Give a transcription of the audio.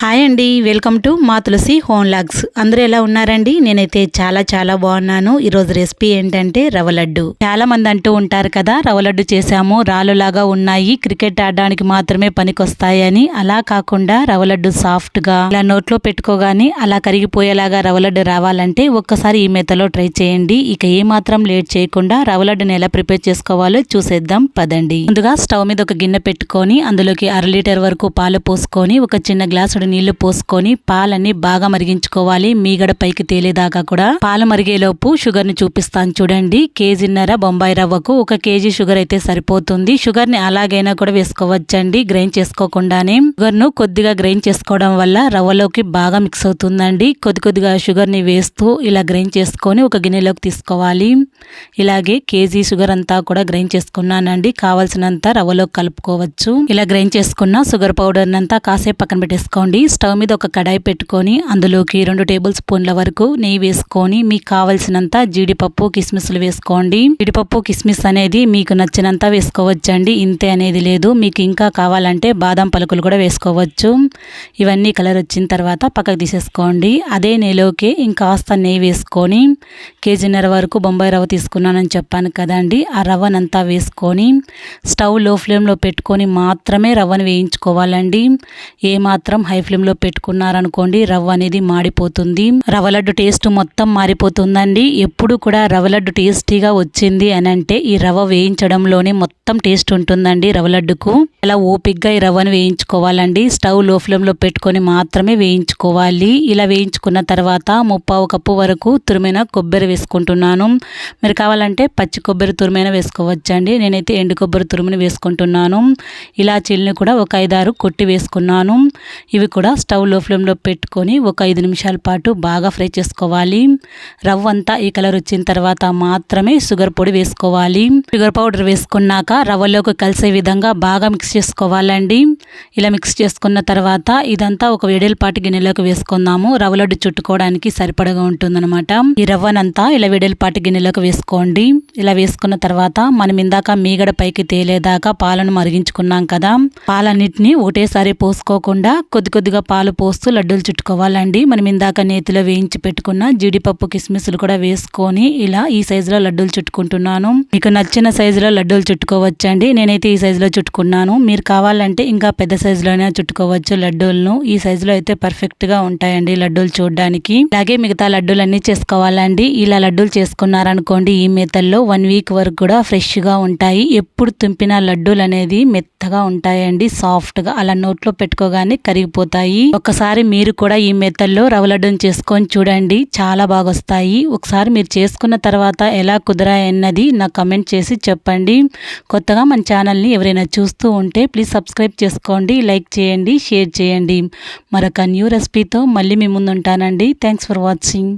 Hi అండి, welcome to మా తులసి home logs. అందరూ ఎలా ఉన్నారండి? నేనైతే చాలా బాగున్నాను. ఈరోజు రెసిపీ ఏంటంటే రవ్వ లడ్డు. చాలా మంది అంటూ ఉంటారు కదా, రవ్వ లడ్డు చేసాము రాళ్ళులాగా ఉన్నాయి, క్రికెట్ ఆడడానికి మాత్రమే పనికొస్తాయని. అలా కాకుండా రవ్వ లడ్డు సాఫ్ట్ గా ఇలా నోట్లో పెట్టుకోగానే అలా కరిగిపోయేలాగా రవ్వ లడ్డు రావాలంటే ఒక్కసారి ఈ మెథడ్లో ట్రై చేయండి. ఇక ఏ మాత్రం లేట్ చేయకుండా రవ్వ లడ్డుని ఎలా ప్రిపేర్ చేసుకోవాలో చూసేద్దాం పదండి. ముందుగా స్టవ్ మీద ఒక గిన్నె పెట్టుకొని అందులోకి 1/2 లీటర్ వరకు పాలు పోసుకొని ఒక చిన్న గ్లాసుడు నీళ్లు పోసుకొని పాలని బాగా మరిగించుకోవాలి. మీగడ పైకి తేలేదాకా కూడా. పాలు మరిగేలోపు షుగర్ ని చూపిస్తాను చూడండి. కేజీన్నర బొంబాయి రవ్వకు 1 కేజీ షుగర్ అయితే సరిపోతుంది. షుగర్ ని అలాగైనా కూడా వేసుకోవచ్చండి, గ్రైండ్ చేసుకోకుండానే. షుగర్ ను కొద్దిగా గ్రైండ్ చేసుకోవడం వల్ల రవ్వలోకి బాగా మిక్స్ అవుతుందండి. కొద్దిగా షుగర్ ని వేస్తూ ఇలా గ్రైండ్ చేసుకొని ఒక గిన్నెలోకి తీసుకోవాలి. ఇలాగే కేజీ షుగర్ అంతా కూడా గ్రైండ్ చేసుకున్నానండి. కావాల్సినంత రవ్వలోకి కలుపుకోవచ్చు. ఇలా గ్రైండ్ చేసుకున్న షుగర్ పౌడర్ నంతా కాసేపు పక్కన పెట్టేసుకోండి. స్టవ్ మీద ఒక కడాయి పెట్టుకొని అందులోకి 2 టేబుల్ స్పూన్ల వరకు నెయ్యి వేసుకొని మీకు కావలసినంత జీడిపప్పు కిస్మిస్లు వేసుకోండి. జీడిపప్పు కిస్మిస్ అనేది మీకు నచ్చినంత వేసుకోవచ్చండి, ఇంతే అనేది లేదు. మీకు ఇంకా కావాలంటే బాదం పలుకులు కూడా వేసుకోవచ్చు. ఇవన్నీ కలర్ వచ్చిన తర్వాత పక్కకు తీసేసుకోండి. అదే నెయ్యిలోకి ఇంకాస్త నెయ్యి వేసుకొని కేజీన్నర వరకు బొంబాయి రవ్వ తీసుకున్నానని చెప్పాను కదండి, ఆ రవ్వనంతా వేసుకొని స్టవ్ లో ఫ్లేమ్లో పెట్టుకొని మాత్రమే రవ్వను వేయించుకోవాలండి. ఏ మాత్రం హై ఫ్లేమ్లో పెట్టుకున్నారనుకోండి రవ్వ అనేది మాడిపోతుంది. రవ్వ లడ్డు టేస్ట్ మొత్తం మారిపోతుందండి. ఎప్పుడు కూడా రవ్వ లడ్డు టేస్టీగా వచ్చింది అని అంటే ఈ రవ్వ వేయించడంలోనే మొత్తం టేస్ట్ ఉంటుందండి రవ్వ లడ్డుకు. ఇలా ఓపిక్గా ఈ రవ్వను వేయించుకోవాలండి. స్టవ్ లో ఫ్లేమ్లో పెట్టుకొని మాత్రమే వేయించుకోవాలి. ఇలా వేయించుకున్న తర్వాత 1/4 కప్పు వరకు తురిమిన కొబ్బరి వేసుకుంటున్నాను. మీరు కావాలంటే పచ్చి కొబ్బరి తురిమైనా వేసుకోవచ్చండి. నేనైతే ఎండు కొబ్బరి తురిమిని వేసుకుంటున్నాను. ఇలాచీల్ని కూడా ఒక 5-6 కొట్టి వేసుకున్నాను. ఇవి కూడా స్టవ్ లో ఫ్లేమ్లో పెట్టుకొని ఒక 5 నిమిషాల పాటు బాగా ఫ్రై చేసుకోవాలి. రవ్వ అంతా ఈ కలర్ వచ్చిన తర్వాత మాత్రమే షుగర్ పొడి వేసుకోవాలి. షుగర్ పౌడర్ వేసుకున్నాక రవ్వలోకి కలిసే విధంగా బాగా మిక్స్ చేసుకోవాలండి. ఇలా మిక్స్ చేసుకున్న తర్వాత ఇదంతా ఒక వెడల్పాటి గిన్నెలోకి వేసుకుందాము. రవ్వ లడ్డు చుట్టుకోవడానికి సరిపడగా ఉంటుందన్నమాట. ఈ రవ్వనంతా ఇలా వెడల్పాటి గిన్నెలోకి వేసుకోండి. ఇలా వేసుకున్న తర్వాత మనం ఇందాక మీగడ పైకి తేలేదాకా పాలను మరిగించుకున్నాం కదా, పాలన్నిటిని ఒకటేసారి పోసుకోకుండా కొద్దిగా పాలు పోస్తూ లడ్డూలు చుట్టుకోవాలండి. మనం ఇందాక నేతిలో వేయించి పెట్టుకున్న జీడిపప్పు కిస్మిస్లు కూడా వేసుకొని ఇలా ఈ సైజులో లడ్డూలు చుట్టుకుంటున్నాను. మీకు నచ్చిన సైజులో లడ్డూలు చుట్టుకోవచ్చండి. నేనైతే ఈ సైజులో చుట్టుకున్నాను. మీరు కావాలంటే ఇంకా పెద్ద సైజులోనే చుట్టుకోవచ్చు లడ్డూలను. ఈ సైజులో అయితే పర్ఫెక్ట్ గా ఉంటాయండి లడ్డూలు చూడడానికి. అలాగే మిగతా లడ్డూలన్నీ చేసుకోవాలండి. ఇలా లడ్డూలు చేసుకున్నారనుకోండి ఈ మెథడ్లో 1 వీక్ వరకు కూడా ఫ్రెష్ గా ఉంటాయి. ఎప్పుడు తుంపిన లడ్డూలు అనేది మెత్తగా ఉంటాయండి, సాఫ్ట్ గా. అలా నోట్లో పెట్టుకోగానే కరిగిపోతాయి. ఒకసారి మీరు కూడా ఈ మెథడ్లో రవ్వ లడ్డూని చేసుకొని చూడండి, చాలా బాగా వస్తాయి. ఒకసారి మీరు చేసుకున్న తర్వాత ఎలా కుదిరాయన్నది నాకు కమెంట్ చేసి చెప్పండి. కొత్తగా మన ఛానల్ని ఎవరైనా చూస్తూ ఉంటే ప్లీజ్ సబ్స్క్రైబ్ చేసుకోండి, లైక్ చేయండి, షేర్ చేయండి. మరొక న్యూ రెసిపీతో మళ్ళీ మీ ముందు ఉంటానండి. Thanks for watching.